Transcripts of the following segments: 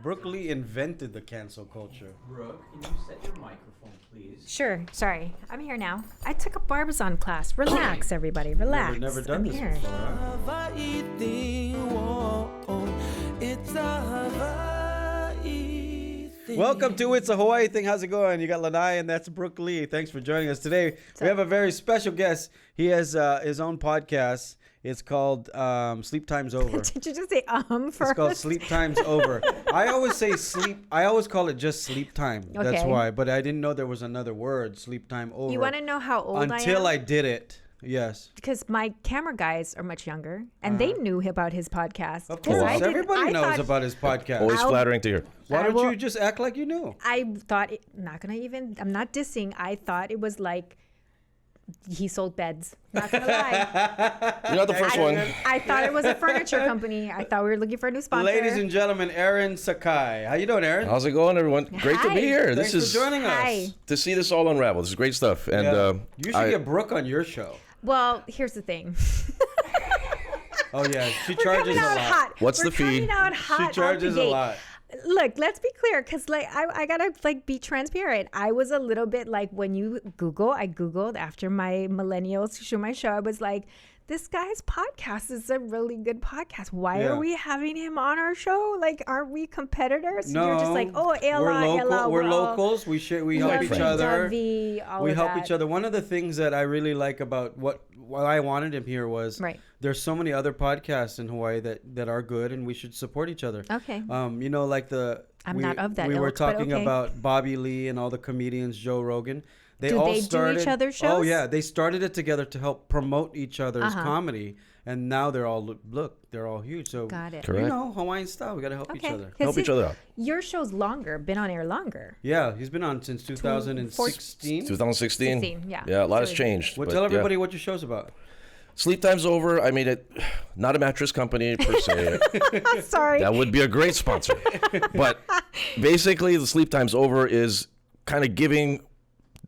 Brooke Lee invented the cancel culture. Brooke, can you set your microphone, please? Sure. Sorry. I'm here now. I took a Barbizon class. Relax, everybody. Relax. Never done I'm this here. before, huh? Welcome to It's a Hawaii Thing. How's it going? You got Lanai and that's Brooke Lee. Thanks for joining us today. We have a very special guest. He has his own podcast. It's called Sleep Time's Over. Did you just say first? It's called Sleep Time's Over. I always say sleep. I always call it just sleep time. That's Okay. why. But I didn't know there was another word, sleep time over. You want to know how old I am? Until I did it. Yes. Because my camera guys are much younger, and they knew about his podcast. Of course. Everybody knows about his podcast. Always flattering to hear. Why don't you just act like you knew? I thought, I'm not dissing. I thought it was like he sold beds. Not gonna lie. You're not the first one. I thought it was a furniture company. I thought we were looking for a new sponsor. Ladies and gentlemen, Aaron Sakai. How you doing, Aaron? How's it going, everyone? Great to Hi. be here. Thanks This is for joining Hi. us. to see this all unravel. This is great stuff. And Yeah. You should I- get Brooke on your show. Well, here's the thing. Oh yeah, she We're charges coming a out lot. hot. What's We're the fee? Coming out hot She out charges the a gate. lot. Look, let's be clear, because like I gotta like be transparent. I was a little bit like when you Google, I Googled after my millennials to show my show. I was like, this guy's podcast is a really good podcast. Why are we having him on our show? Like, aren't we competitors? No, You're just like, oh, Ella, we're locals. We help each other. We help each other. One of the things that I really like about why I wanted him here was there's so many other podcasts in Hawaii that are good, and we should support each other. Okay. You know, like I'm not of that we were ilk, but talking okay. about Bobby Lee and all the comedians, Joe Rogan. Do they do each other's shows? Oh yeah, they started it together to help promote each other's comedy, and now they're all they're all huge. So got it. Correct. You know, Hawaiian style. We got to help each other. Help each other out. Your show's longer, been on air longer. Yeah, he's been on since 2016. 2016. 16, yeah. Yeah, a lot has So- changed. Well, but tell everybody yeah. what your show's about. Sleep Time's Over. I mean, not a mattress company per se. Sorry. That would be a great sponsor. But basically, the Sleep Time's Over is kind of giving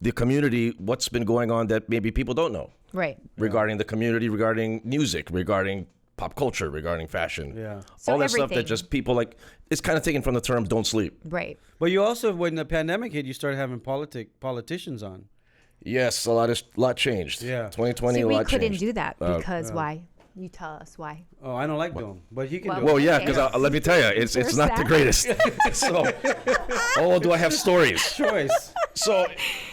the community what's been going on that maybe people don't know. Right. Regarding the community, regarding music, regarding pop culture, regarding fashion. Yeah. So all that stuff everything. that just people like, it's kind of taken from the term don't sleep. Right. But you also, when the pandemic hit, you started having politicians on. Yes, a lot changed. Yeah. 2020, See, a we lot couldn't changed. do that because why? You tell us why. Oh, I don't like doing, but he can Well, do Well, it. yeah, because let me tell you, it's There's not the that. greatest. So, do I have stories? Choice. So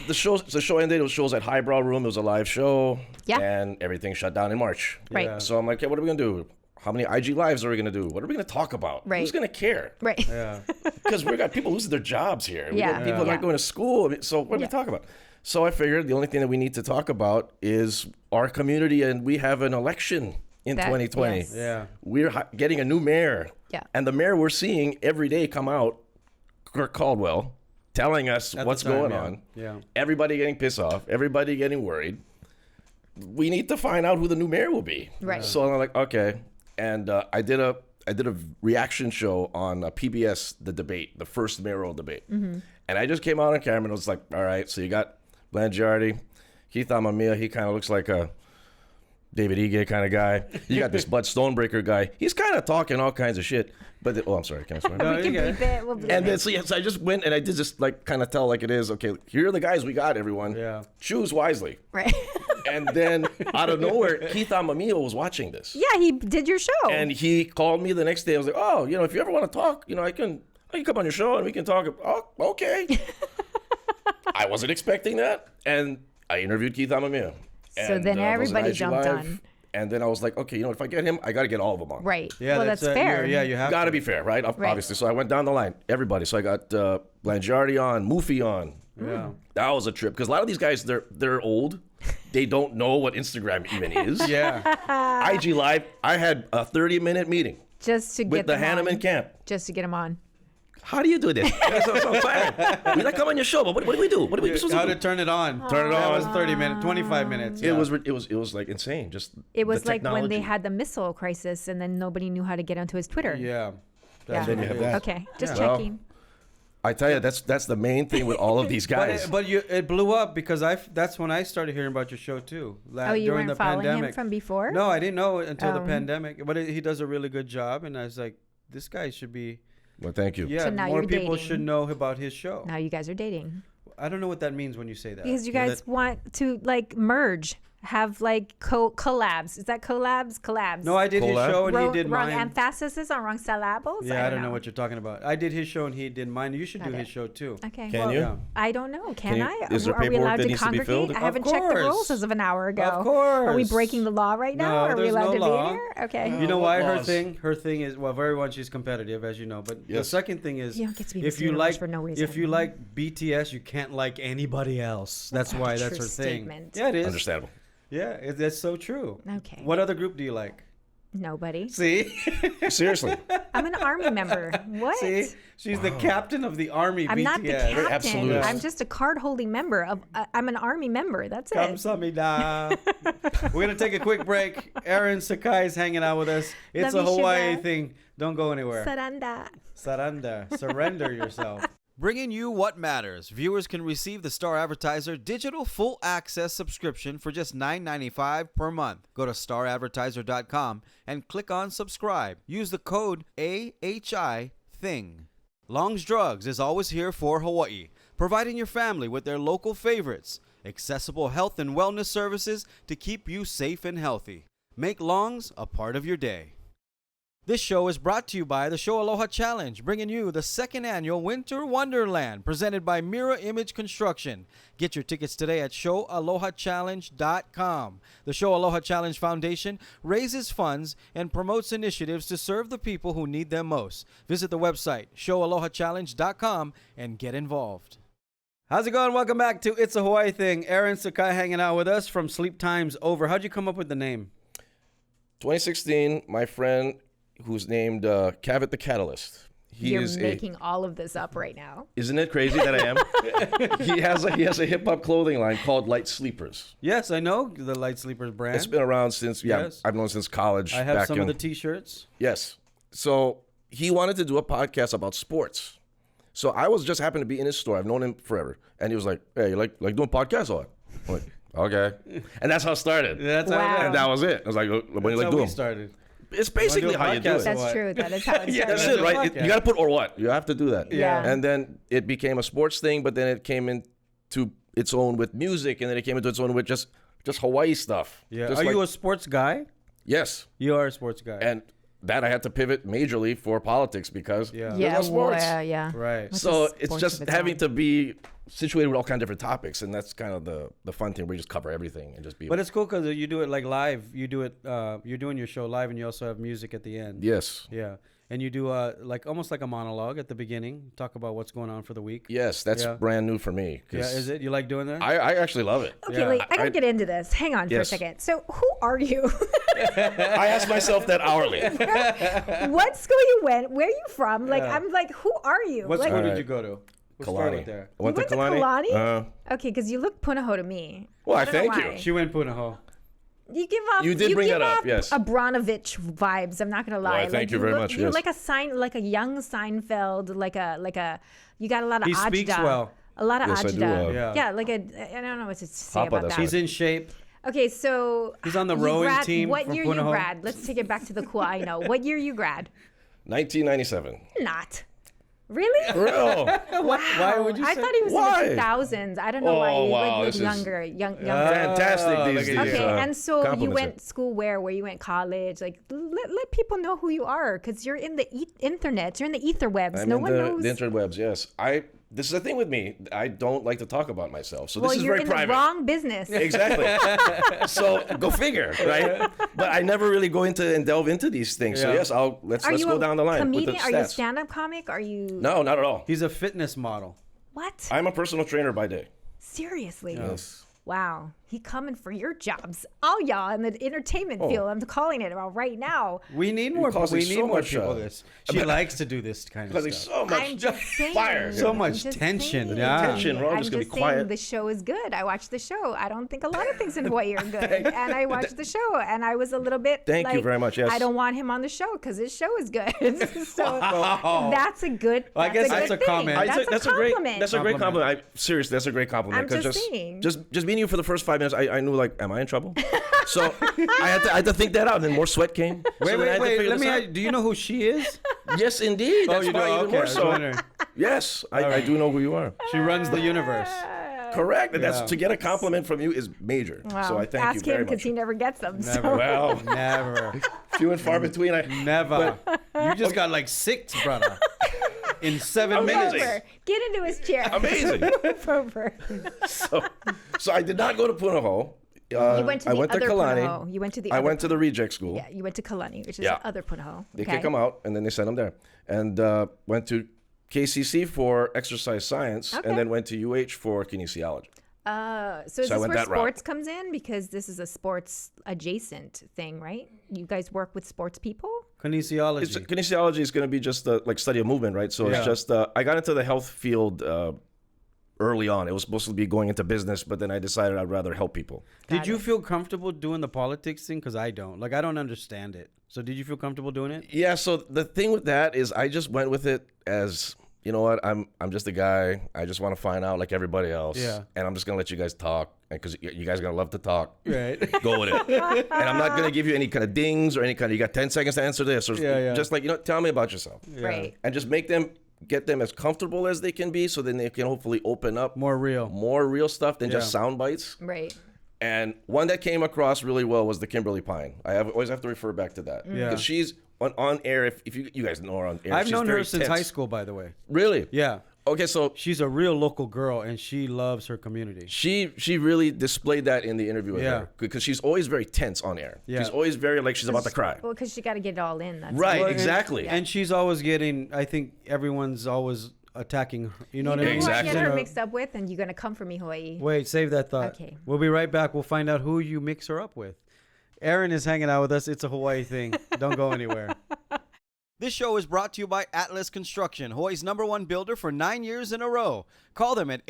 the show ended. It was shows at Highbrow Room. It was a live show. Yeah. And everything shut down in March. Right. Yeah. So I'm like, okay, what are we gonna do? How many IG lives are we gonna do? What are we gonna talk about? Right. Who's gonna care? Right. Yeah. Because we got people losing their jobs here. We Yeah. got people Yeah. not going to school. I mean, so what do we talk about? So I figured the only thing that we need to talk about is our community, and we have an election in 2020. yes. Yeah. We're getting a new mayor. Yeah. And the mayor we're seeing every day come out, Kirk Caldwell, telling us At the what's time, going yeah. on. Yeah. Everybody getting pissed off. Everybody getting worried. We need to find out who the new mayor will be. Right. So I'm like, okay. And I did a reaction show on PBS, the debate, the first mayoral debate. Mm-hmm. And I just came out on camera and was like, all right, so you got Blangiardi, Keith Amamiya, he kind of looks like a David Ige kind of guy. You got this Bud Stonebreaker guy. He's kind of talking all kinds of shit. But I'm sorry, can I swear? No, We can you get bleep it. it. We'll bleep And it. then so I just went and I did just like kind of tell like it is. Okay, here are the guys we got, everyone. Yeah. Choose wisely. Right. And then out of nowhere, Keith Amamiya was watching this. Yeah, he did your show. And he called me the next day. I was like, oh, if you ever want to talk, I can come on your show and we can talk. Oh, okay. I wasn't expecting that. And I interviewed Keith Amamiya. So And, then it was an everybody IG jumped Live. on. And then I was like, okay, if I get him, I got to get all of them on. Right. Yeah, well, that's fair. Yeah, you have Got to to be fair, right? Right. Obviously. So I went down the line. Everybody. So I got Blangiardi on, Mufi on. Yeah. That was a trip because a lot of these guys, they're old. They don't know what Instagram even is. Yeah. IG Live. I had a 30-minute meeting Just to with get the them Hanneman on. camp. Just to get him on. How do you do this? so tired. We like come on your show, but what do we do? What do we supposed How to to do? turn it on. Turn it That on. was 30 minutes, 25 minutes. Yeah. It was like insane. Just It was the like when they technology. had the missile crisis and then nobody knew how to get onto his Twitter. Yeah. Yeah. then you have that. Okay, just Yeah. checking. I tell you, that's the main thing with all of these guys. But it blew up because that's when I started hearing about your show too. Oh, you during weren't the following him pandemic. from before? No, I didn't know it until the Oh. pandemic. But he does a really good job, and I was like, this guy should be Well, thank you. Yeah, So now more you're people dating. should know about his show. Now you guys are dating. I don't know what that means when you say that. Because you guys want to like merge, have like collabs. Is that collabs? Collabs. No, I did his show and he did wrong mine. emphasis on wrong syllables? Yeah, I don't know what you're talking about. I did his show and he did mine. You should do his show too. Okay. Can you? Yeah. I don't know. Can you- I? is there Are we paperwork allowed that to needs to be congregate? filled? I haven't Of checked the course. rules as of an hour ago. Of course. Are we breaking the law right now? No, Are we there's allowed no to law. be here? Okay. You know what why her laws? thing? Her thing is, well, for everyone, she's competitive, as you know. But the Yes. second thing is, You don't get to be if Mr. you Universe like, for no reason. if you like BTS, you can't like anybody else. That's why that's true her thing. statement. Yeah, it is. Understandable. Yeah, that's so true. Okay. What other group do you like? Nobody. See, Seriously. I'm an army member. What? see, she's the captain of the army. I'm BTS. not the captain. absolute. I'm just a card-holding member of. I'm an army member. That's it. Kamsahamnida. We're gonna take a quick break. Aaron Sakai is hanging out with us. It's Love a you, Hawaii sugar. thing. Don't go anywhere. Saranda. Surrender yourself. Bringing you what matters. Viewers can receive the Star Advertiser digital full access subscription for just $9.95 per month. Go to staradvertiser.com and click on subscribe. Use the code AHI-THING. Long's Drugs is always here for Hawaii, providing your family with their local favorites, accessible health and wellness services to keep you safe and healthy. Make Long's a part of your day. This show is brought to you by the Show Aloha Challenge, bringing you the second annual Winter Wonderland, presented by Mirror Image Construction. Get your tickets today at ShowAlohaChallenge.com. The Show Aloha Challenge Foundation raises funds and promotes initiatives to serve the people who need them most. Visit the website, ShowAlohaChallenge.com, and get involved. How's it going? Welcome back to It's a Hawaii Thing. Aaron Sakai hanging out with us from Sleep Times Over. How'd you come up with the name? 2016, my friend who's named Kavet the Catalyst. You're making all of this up right now. Isn't it crazy that I am? he has a hip hop clothing line called Light Sleepers. Yes, I know the Light Sleepers brand. It's been around since Yes. I've known since college. I have back some in, of the T-shirts. Yes. So he wanted to do a podcast about sports. So I was just happened to be in his store. I've known him forever, and he was like, "Hey, you like doing podcasts or what?" I'm like, "Okay," and that's how it started. That's how Wow. it And that was it. I was like, "What do you That's like how doing?" we started. It's basically do a how you do podcast it. or That's what? true. That is how it Yeah, that's started. it, right? podcast. You got to put or what? You have to do that. Yeah. And then it became a sports thing, but then it came into its own with music, and then it came into its own with just Hawaii stuff. Yeah. Just Are like- you a sports guy? Yes. You are a sports guy. And that I had to pivot majorly for politics because Yeah. there's Yeah, no sports. yeah. Right. What's So a it's sports just of its having own? to be situated with all kinds of different topics, and that's kind of the fun thing. We just cover everything and just be. But it's cool because you do it like live. You do it. You're doing your show live, and you also have music at the end. yes, Yeah. And you do like almost like a monologue at the beginning. Talk about what's going on for the week. yes, that's Yeah. brand new for me. 'Cause Yeah. Is it? You like doing that? I actually love it. Okay, Yeah. wait, I gotta I- get into this. Hang on for a Yes. second. So, who are you? I ask myself that hourly. What school you went? Where are you from? Like, Yeah. I'm like, who are you? What like, school did Alright. you go to? We'll start with Kalani. there. I went went to Kalani. Kalani? Okay, because you look Punahou to me. Well, I don't know thank why. you. She went Punahou. You give off. You did bring give that up, off yes. Abramovich vibes. I'm not gonna lie. Why, thank you very much, You're yes. like a young Seinfeld, like a. You got a lot of He ajda. speaks well. A lot of Yes, I do, ajda. Yeah. Yeah, like a. I don't know what to say Papa, about that's that. He's in shape. Okay, so He's on the you rowing grad- team What from year you Punahou. grad? Let's take it back to the cool I know. What year you grad? 1997. Not. Really? Real. Why would you I say? thought he was Why? in the 2000s. I don't know why. Oh, He wow, looked this is- younger. Younger. Fantastic Oh, these look at days. you. Okay, and so you compliments went it. school where you went college? Like, let people know who you are, because you're in the internet. You're in the ether webs. I'm No in one knows. the interwebs, yes. This is the thing with me. I don't like to talk about myself. So well, this is you're very in private. the wrong business. Exactly. So go figure, right? But I never really go into and delve into these things. So Yeah. yes, let's Are you go a down the line comedian? with the Are you a stats. stand-up comic? Are you? No, not at all. He's a fitness model. What? I'm a personal trainer by day. Seriously? Yes. Wow. He coming for your jobs. All y'all in the entertainment field. I'm calling it about right now. We need more. Because We he's need so more much, people. This. She likes to do this kind of Because there's stuff. so I'm much just saying. fire. So I'm much just tension, saying. yeah. Tension, we're all I'm just gonna be saying quiet. the show is good. I watched the show. I don't think a lot of things in Hawaii are good. And I watched the show, and I was a little bit Thank you like, very much, yes. I don't want him on the show because his show is good. So that's a good. Well, I guess that's good a comment. thing. That's a great. compliment. That's a great compliment. Seriously, that's a great compliment. I'm 'cause just saying. Just being meeting you for the first 5 minutes, I knew, like, am I in trouble? So I had to think that out, and then more sweat came. Wait. Let me. Do you know who she is? Yes, indeed. That's you do? why even Okay, more I was so. wondering. Yes, I do know who you are. She runs the universe. Correct. And that's to get a compliment from you is major. Wow. So I thank you very him because much. he never gets them. Never. So. Well, Never. few and far between. Never. You just got like 6, brother. In 7 minutes. Over. Get into his chair. Amazing. Move over. So I did not go to Punahou. You went to the other Kalani. Punahou. You went to the I other went to the reject school. Yeah, you went to Kalani, which is Yeah. the other Punahou. They kick them out, and then they send them there. And went to KCC for exercise science, and then went to UH for kinesiology. So is I this went where that route. sports comes in? Because this is a sports adjacent thing, right? You guys work with sports people? Kinesiology. Kinesiology is going to be just like study of movement, right? So it's just I got into the health field early on. It was supposed to be going into business, but then I decided I'd rather help people. Did you feel comfortable doing the politics thing? Because I don't. Like, I don't understand it. So did you feel comfortable doing it? Yeah. So the thing with that is I just went with it as, you know what, I'm just a guy. I just want to find out like everybody else. Yeah. And I'm just going to let you guys talk because you guys are going to love to talk. Right. Go with it. And I'm not going to give you any kind of dings or any kind of, you got 10 seconds to answer this. Or just like, tell me about yourself. Right. And just get them as comfortable as they can be so then they can hopefully open up More real stuff than just sound bites. Right. And one that came across really well was the Kimberly Pine. always have to refer back to that. Yeah. Because she's on air, if you guys know her on air. I've she's known her very since tense. high school, by the way. Really? Yeah. Okay, so She's a real local girl, and she loves her community. she really displayed that in the interview with her. Because she's always very tense on air. Yeah. She's always very like she's about to cry. Well, because you got to get it all in. That's Right, all. exactly. And she's always getting, I think everyone's always attacking her. You know what I mean? Who I Exactly. get her mixed up with, and you're going to come for me, Hawaii. Wait, save that thought. Okay. We'll be right back. We'll find out who you mix her up with. Aaron is hanging out with us. It's a Hawaii thing. Don't go anywhere. This show is brought to you by Atlas Construction, Hawaii's #1 builder for 9 years in a row. Call them at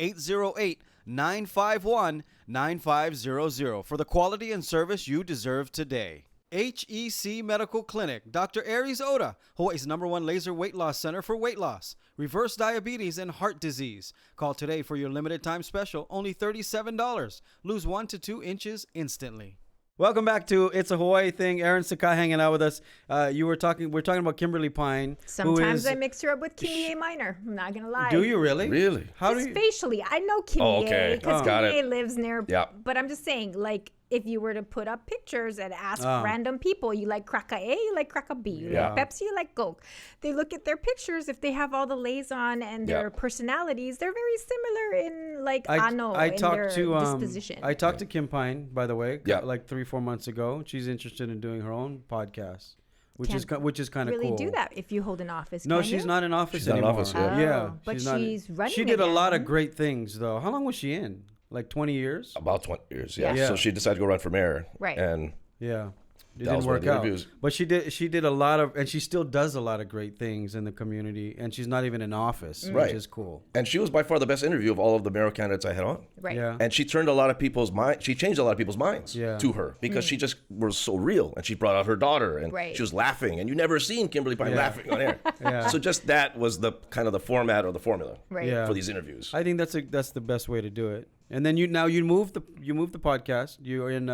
808-951-9500 for the quality and service you deserve today. HEC Medical Clinic, Dr. Aries Oda, Hawaii's #1 laser weight loss center for weight loss, reverse diabetes, and heart disease. Call today for your limited time special, only $37. Lose 1 to 2 inches instantly. Welcome back to It's a Hawaii Thing. Aaron Sakai hanging out with us. We're talking about Kimberly Pine. Sometimes I mix her up with Kimie Minor. I'm not going to lie. Do you really? Really? How Just do you? facially. I know Kimie Oh, okay. because Got Kimie it. lives near. Yeah. But I'm just saying, like, if you were to put up pictures and ask random people, you like Kraka A, you like Kraka B, you like Pepsi, you like Coke. They look at their pictures. If they have all the liaison and their personalities, they're very similar in like in their disposition. I talked to Kim Pine, by the way, Yeah. like 3-4 months ago. She's interested in doing her own podcast, which is kind of really cool. do that if you hold an office. No, can she's you? not in office She's not in anymore. office, yeah. But she's not- she's running She did a lot of again. great things, though. How long was she in? Like 20 years? About 20 years, yeah. Yeah. So she decided to go run for mayor. Right. And Yeah. It That was didn't one work of the out. interviews. But she did a lot of, and she still does a lot of great things in the community, and she's not even in office, Right. which is cool. and she was by far the best interview of all of the mayoral candidates I had on. Right. Yeah. And she turned a lot of people's mind. She changed a lot of people's minds Yeah. to her because she just was so real, and she brought out her daughter, and Right. she was laughing, and you never seen Kimberly Pine laughing on air. Yeah. So just that was the kind of the format or the formula Right. Yeah. for these interviews. I think that's the best way to do it. And then you move the podcast. You're in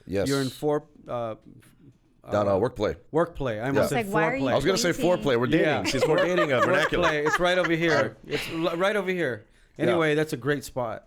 Yes. You're in Down Workplay. Workplay. I almost Like, said why are you foreplay. I was gonna say Pointing. foreplay. We're dating. Yeah. She's more dating a vernacular. Workplay. It's right over here. It's right over here. Anyway, that's a great spot.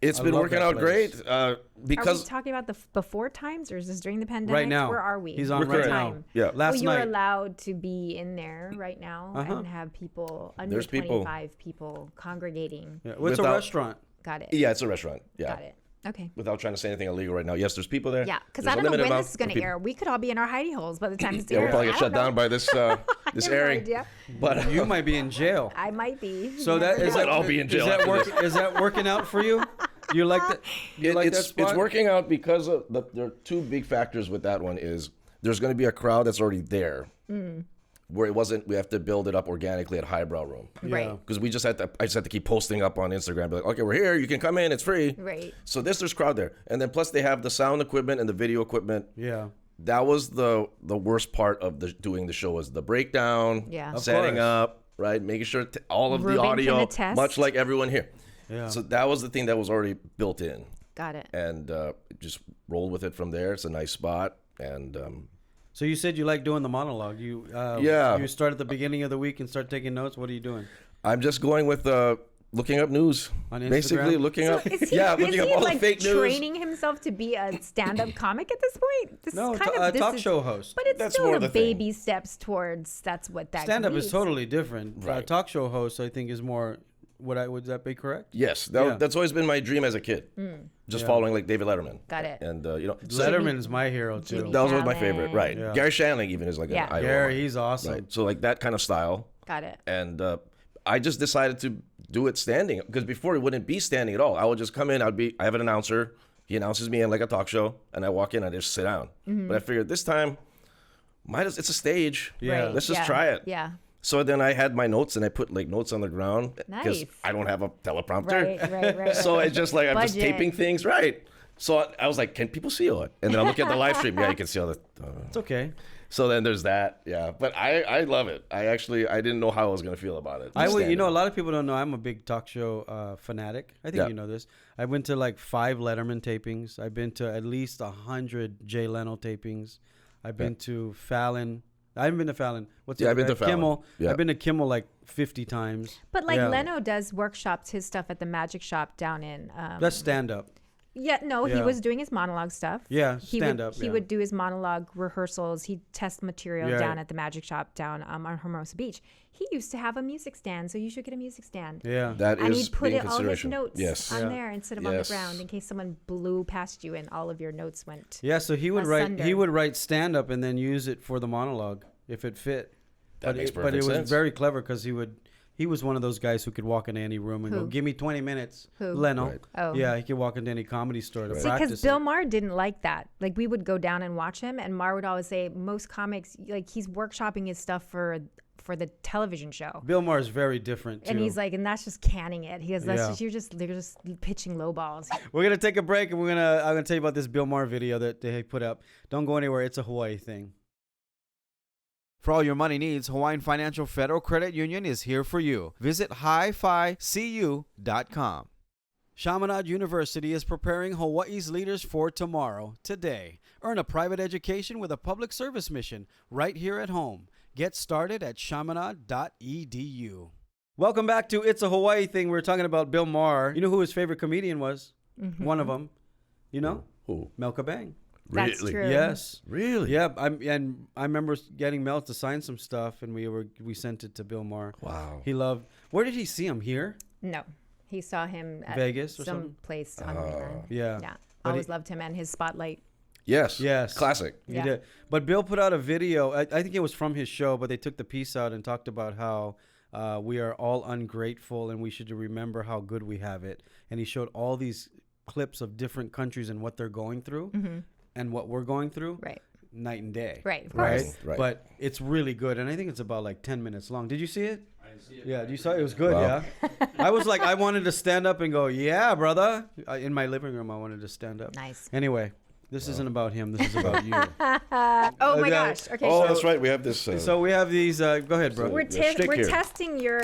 It's I been love working that out place. great Are because we talking about the before times, or is this during the pandemic? Right now. Where are we? He's on We're right current. now. Time. Yeah. Well, Last you're night. allowed to be in there right now and have people under There's people. 25 people congregating. Yeah. Well, it's a Without- restaurant. Got it. yeah, it's a restaurant. Yeah. Got it. Okay. Without trying to say anything illegal right now. Yes, there's people there. Yeah, because There's I a don't know limited when amount this is going of to people. air. We could all be in our hidey holes by the time this Yeah, we'll airs. probably get I shut don't down know. by this I this have no airing. idea. But You might be in jail. I might be. So You that never is know. that I'll be in jail Is that, after is that working out for you? You like that? You like that it's spot? working out because of there are two big factors with that one is there's going to be a crowd that's already there where it wasn't we have to build it up organically at highbrow room Right. because I just had to keep posting up on Instagram be like, okay, we're here, you can come in, it's free. Right. So there's crowd there, and then plus they have the sound equipment and the video equipment. Yeah. That was the worst part of doing the show was the breakdown, Yeah. Of setting course. up, right, making sure all of Ruben the can audio, attest. much like everyone here. Yeah. So that was the thing that was already built in. Got it. And just rolled with it from there. It's a nice spot. And so you said you like doing the monologue. You start at the beginning of the week and start taking notes. What are you doing? I'm just going with looking up news. On Instagram? Basically looking up. Looking up all the fake news. Training himself to be a stand-up comic at this point? This No, is kind of talk show host. But it's That's still more a the baby steps towards that's what that Stand-up means. is totally different. Right. Talk show host, I think, is more. Would that be correct? Yes, that's always been my dream as a kid. Just following like David Letterman. Got it. And Letterman is my hero too. Jimmy that was always my Fallon. favorite. Right. Yeah. Gary Shandling even is like Yeah. an idol. Gary, he's awesome. Right. So like that kind of style. Got it. And I just decided to do it standing because before it wouldn't be standing at all. I would just come in. I have an announcer. He announces me in like a talk show, and I walk in. I just sit down. But I figured this time, it's a stage. Yeah. Right. Let's just try it. Yeah. So then I had my notes, and I put like notes on the ground because Nice. I don't have a teleprompter. Right. So it's just like I'm just Budget. taping things. Right. So I was like, can people see it? And then I look at the live stream. Yeah, you can see all the. It's okay. So then there's that. Yeah. But I love it. I didn't know how I was going to feel about it. A Standing. lot of people don't know I'm a big talk show fanatic. I think you know this. I went to like 5 Letterman tapings. I've been to at least 100 Jay Leno tapings. I've been to Fallon. I haven't been to Fallon. I've been to Fallon. Kimmel. Yeah. I've been to Kimmel like 50 times. But Leno does workshops his stuff at the Magic Shop down in. That's stand up. Yeah, no, he Yeah. was doing his monologue stuff. Yeah, he stand-up, He yeah. would do his monologue rehearsals. He'd test material Yeah. down at the Magic Shop down on Hermosa Beach. He used to have a music stand, so you should get a music stand. Yeah. That And is he'd put being all his consideration. notes Yes. on Yeah. there and sit them on the Yes. ground in case someone blew past you and all of your notes went. Yeah, so he would Asunder. write stand up and then use it for the monologue if it fit. That makes But perfect it was sense. very clever because he was one of those guys who could walk into any room and go, Who? "Give me 20 minutes." Who? Leno. Right. Oh. Yeah, he could walk into any comedy store to See, practice. because Bill it. Maher didn't like that. Like, we would go down and watch him, and Maher would always say, most comics, like, he's workshopping his stuff for the television show. Bill Maher is very different too. And he's like, and that's just canning it. He goes, Yeah. they're just pitching low balls. We're gonna take a break and I'm gonna tell you about this Bill Maher video that they put up. Don't go anywhere. It's a Hawaii thing. For all your money needs, Hawaiian Financial Federal Credit Union is here for you. Visit hificu.com. Chaminade University is preparing Hawaii's leaders for tomorrow, today. Earn a private education with a public service mission right here at home. Get started at chaminade.edu. Welcome back to It's a Hawaii Thing. We're talking about Bill Maher. You know who his favorite comedian was? Mm-hmm. One of them. You know? Who? Melka Bang. That's Really? true. Yes. Really? Yeah, I remember getting Mel to sign some stuff, and we sent it to Bill Maher. Wow. He loved. Where did he see him? Here? No, he saw him at Vegas or some something? place on mainland. Yeah. Yeah, But always loved him and his spotlight. Yes. Yes. Classic. He Yeah. did. But Bill put out a video. I think it was from his show, but they took the piece out and talked about how we are all ungrateful and we should remember how good we have it. And he showed all these clips of different countries and what they're going through and what we're going through. Right. Night and day. Right, of Right? course. Right. But it's really good. And I think it's about like 10 minutes long. Did you see it? I didn't see it. Yeah, you saw it? It was good, Wow. yeah. I was like, I wanted to stand up and go, yeah, brother. In my living room, I wanted to stand up. Nice. Anyway, this isn't about him. This is about you. Oh my yeah. gosh. Okay. Oh, so that's right. We have this. So we have these. Go ahead, bro. we're shtick we're here. testing your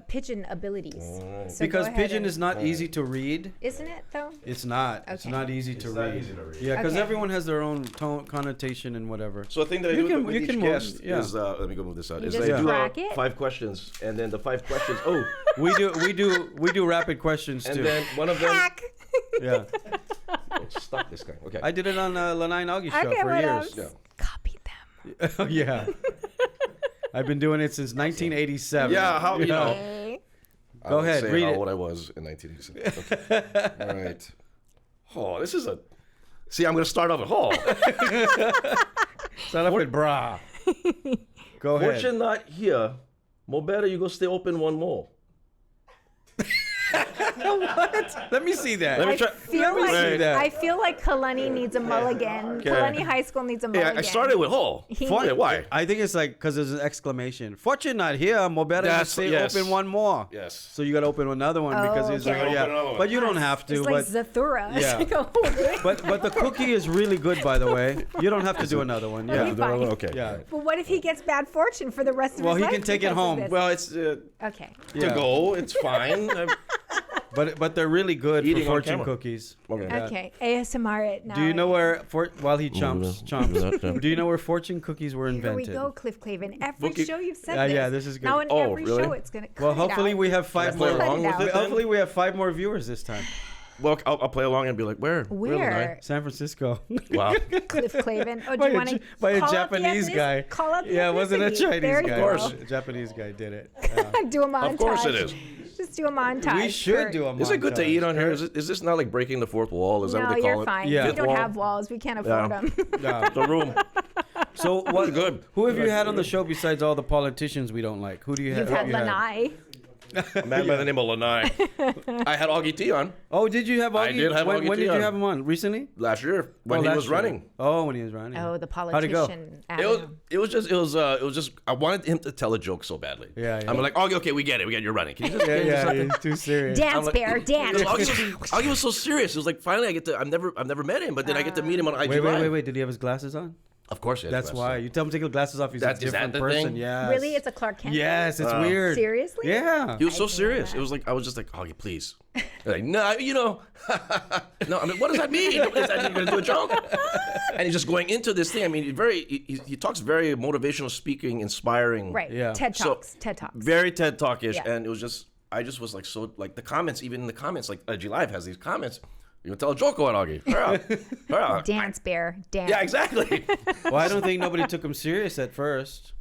pigeon abilities. So Because go ahead pigeon and- is not easy to read. Isn't it though? It's not. It's Okay. not easy to read. Yeah, because Okay. everyone has their own tone, connotation and whatever. So the thing that I You do can- with you each can move- guest yeah. is, let me go move this out. You Is just they do crack it? 5 questions, and then the 5 questions. Oh, We do rapid questions and too. then one of them. Hack. Yeah, Oh, stop this guy. Okay. I did it on Lanai Nagi show Okay, for what years. else? Yeah. Copy them. Oh yeah. I've been doing it since 1987. Yeah, how you know? Okay. I Go won't ahead, say read how it. old I was in 1987. Okay. All right. Oh, this is a. See, I'm going to start off with Start up with bra. Go ahead. Fortune not here. More better you go stay open one more. What? Let me see that. Let me I try. feel me like see that. I feel like Kalani needs a mulligan. Kalani High School needs a Hey, mulligan. I started with He- Why? I think it's like because there's an exclamation. Fortune not here. More better Yes, to stay yes. open one more. Yes. So you got to open another one because he's okay. like, Open yeah. another one. But you don't have to. It's like Zathura. It's Yeah. like a whole thing. But the cookie is really good, by the way. You don't have to do another one. Okay, Yeah. fine. Okay. Yeah. all right. But what if he gets bad fortune for the rest of Well, his he life? can take it because of home. this? Well, it's Okay. Yeah. to go. It's fine. But they're really good Eating for on fortune camera. cookies. Okay, ASMR it now. Do you know where while he chomps? Do you know where fortune cookies were invented? Here we go, Cliff Clavin. Every show you've said this. Yeah, this is good. Now in every really? show it's gonna. Well, hopefully we have 5 more. Hopefully we have 5 more viewers this time. Well, I'll play along and be like, where? Where? San Francisco. Wow. Cliff Clavin. Oh, do you want to by a Japanese guy? Call out the yeah, it wasn't a Chinese guy. Of course. A Japanese guy did it. Do a montage. Of course it is. Just do a montage. We should do a montage. Is it good to eat on here? Is this not like breaking the fourth wall? Is that what they call it? No, you're fine. Yeah. We don't have walls. We can't afford them. No. The room. So what? Good. Who have you had on the show besides all the politicians we don't like? Who do you have? You've had Lanai. A man by the name of Lanai. I had Augie T on Oh, did you have Augie? I did have when, Augie when T did on. you have him on? Recently? last year when he last was year. running. Oh, when he was running. Oh, the How'd it go? politician. It was just I wanted him to tell a joke so badly. Yeah. I'm like, Augie, okay, we get it. You're running. Can you just Yeah, he's too serious. Dance, like- bear, dance. Augie was so serious. It was like finally I've never met him, but then I get to meet him on IG Live. Wait. Did he have his glasses on? Of course, he had That's glasses why. on. You tell him to take the glasses off. He's a Is that different the person. thing? Yes. Really? It's a Clark Kent? Yes, it's weird. Seriously? Yeah. He was so I didn't know serious. that. It was like I was just like, Augie, please. Like, no, no. I mean, what does that mean? Is that you're gonna do a joke? And he's just going into this thing. I mean, he talks very motivational speaking, inspiring. Right. Yeah. TED So, Talks. TED Talks. Very TED Talk-ish, Yeah. and it was just I just was like so like the comments, even in the comments, like IG Live has these comments. You can tell a joke about Augie. Hurrah. Hurrah. Dance, bear, dance. Yeah, exactly. Well, I don't think nobody took him serious at first.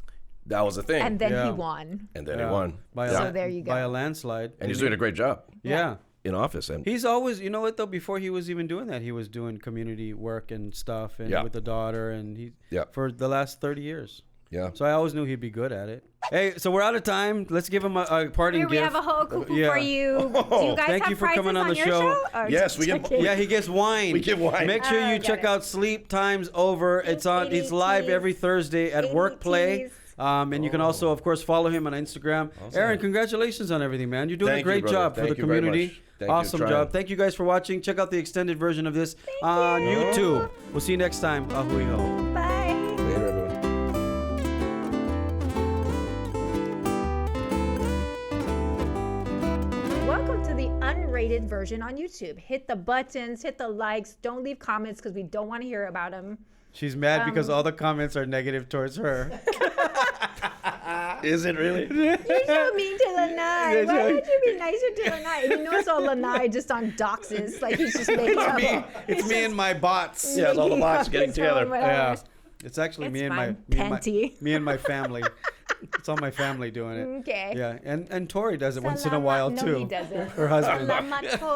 That was the thing. And then Yeah. he won. And then Yeah. he won. By So there you go. By a landslide. And he's doing a great job Yeah. in office. And He's always, you know what though? Before he was even doing that, he was doing community work and stuff, and Yeah. with the daughter, and Yeah. for the last 30 years. yeah. So I always knew he'd be good at it. Hey, so we're out of time. Let's give him a parting Here we gift. have a whole cuckoo Yeah. for you. Do you guys Thank have you for prizes coming on the your show. Or Yes, we just get- kidding? Yeah, he gets wine. We give wine. Make sure you got check it. out Sleep Time's Over. It's live every Thursday at Workplay. And you can also, of course, follow him on Instagram. Aaron, congratulations on everything, man. You're doing Thank a great you, brother. job for the Thank you very community. much. Thank you. Awesome Trying. job. Thank you guys for watching. Check out the extended version of this on YouTube. We'll see you next time. Ahui ho. Bye. Later, everyone. Welcome to the unrated version on YouTube. Hit the buttons, hit the likes. Don't leave comments because we don't want to hear about them. She's mad because all the comments are negative towards her. Is it really? You're so mean to Lanai. Why would you be nicer to Lanai? He knows all Lanai just on doxes. Like he's just making up. It's me and my bots. Yeah, it's all the bots getting his own together. whatever. Yeah. It's actually It's me and fine. my Panty. me and my family. It's all my family doing it. Okay. Yeah, and Tori does it once in a Salamat. while No, too. he doesn't. Her husband. Salamat po.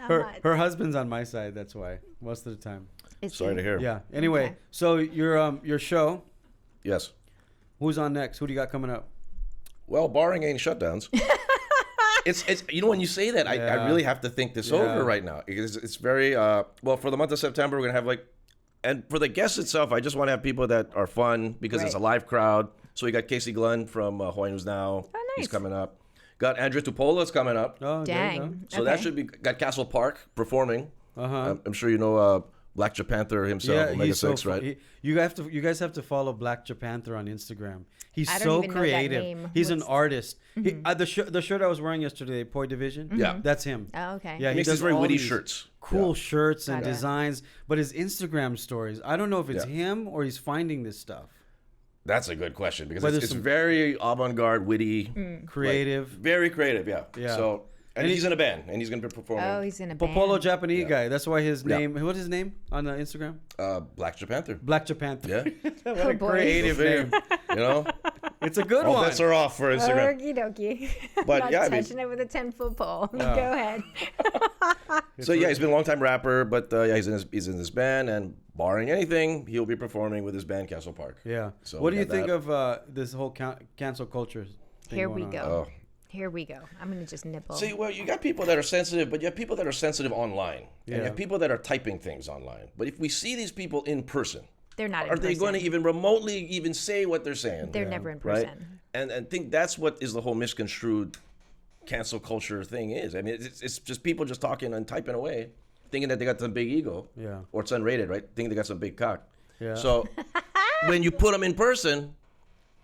Her, Salamat. her husband's on my side. That's why most of the time. It's Sorry to hear. Yeah. Anyway, Okay. so your show. Yes. Who's on next? Who do you got coming up? Well, barring any shutdowns. It's when you say that, I Yeah. really have to think this Yeah. over right now. It's very well for the month of September. We're gonna have and for the guests itself, I just want to have people that are fun because it's a Right. live crowd. So we got Casey Glenn from Hawaii News Now. Oh, He's nice. coming up. Got Andrea Tupola's coming up. Oh, there you Dang. So that should be got Castle Park performing. go. Uh-huh. I'm sure you know Black Japanther himself, Yeah, Omega he's so 6, right? you guys have to follow Black Japanther on Instagram. He's I don't so even know that creative. name. He's an What's- artist. The shirt I was wearing yesterday, Poi Division. Yeah. That's him. Oh, okay. Yeah, He makes does these very all witty these shirts. Cool Yeah. shirts and Got it. designs, but his Instagram stories, I don't know if it's Yeah. him or he's finding this stuff. That's a good question because But it's there's some- very avant-garde, witty, Creative. very creative. Yeah. Yeah. So and he's in a band and he's gonna be performing. Oh, he's in a band. Popolo Japanese guy. That's why his Yeah. name. What's his name on Instagram? Black Japanther. Black Japanther. Yeah. What Oh, a boy. creative name. You know, It's a good all one. bets are off for Instagram. Okie dokie. But, Not yeah, I mean- touching it with a 10-foot pole. Go ahead. So yeah, he's been a long-time rapper, but yeah, he's in this band, and barring anything, he'll be performing with his band Castle Park. Yeah. So what do we you got think that. of this whole cancel culture thing Here going we on? go. Oh. Here we go. I'm going to just nibble. See, well, you got people that are sensitive, but you have people that are sensitive online, and Yeah. you have people that are typing things online. But if we see these people in person, They're not in are they person. going to even remotely even say what they're saying? They're never in right? person. And I think that's what is the whole misconstrued cancel culture thing is. I mean, it's just people just talking and typing away, thinking that they got some big ego. Yeah. Or it's unrated, right? Thinking they got some big cock. Yeah. So when you put them in person,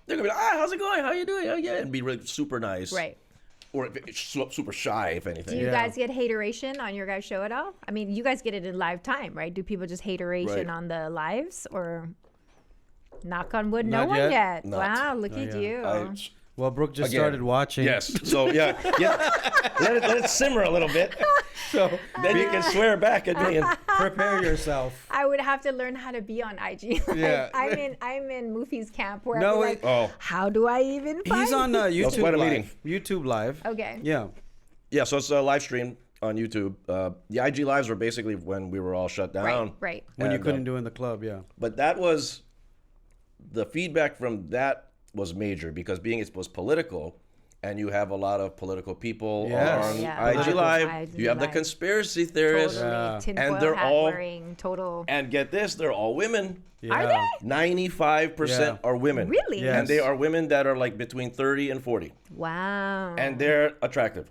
they're gonna be like, how's it going? How you doing? Oh yeah, and be really super nice. Right. or if it's super shy, if anything. Do you guys get hateration on your guys' show at all? I mean, you guys get it in live time, right? Do people just hateration on the lives, or knock on wood, no one yet? Wow, look at you. Well, Brooke just started watching. Yes. So yeah. Let it simmer a little bit. So then you can swear back at me and prepare yourself. I would have to learn how to be on IG. I'm in Mufi's camp where how do I even find He's on YouTube Live. YouTube Live. Okay. Yeah. Yeah, so it's a live stream on YouTube. The IG Lives were basically when we were all shut down. Right. When you couldn't do in the club, yeah. But that was, the feedback from that was major because it was political, and you have a lot of political people on IG Live. You have the conspiracy theorists, and they're all wearing total. And get this, they're all women. Yeah. Are they? 95% are women. Really? Yes. And they are women that are like between 30 and 40. Wow. And they're attractive.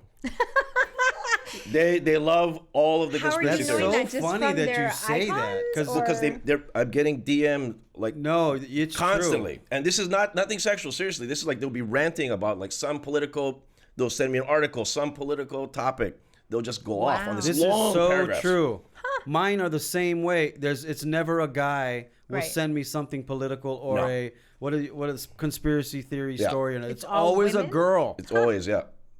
They love all of the conspiracy theories. How are you knowing It's that? so Just funny from that you say that because I'm getting DM like it's constantly, true. and this is nothing sexual. Seriously, this is like they'll be ranting about like some political. They'll send me an article, some political topic. They'll just go off on this long is so paragraph. true. Mine are the same way. It's never a guy will send me something political or what is conspiracy theory story, and it's always women? a girl. It's always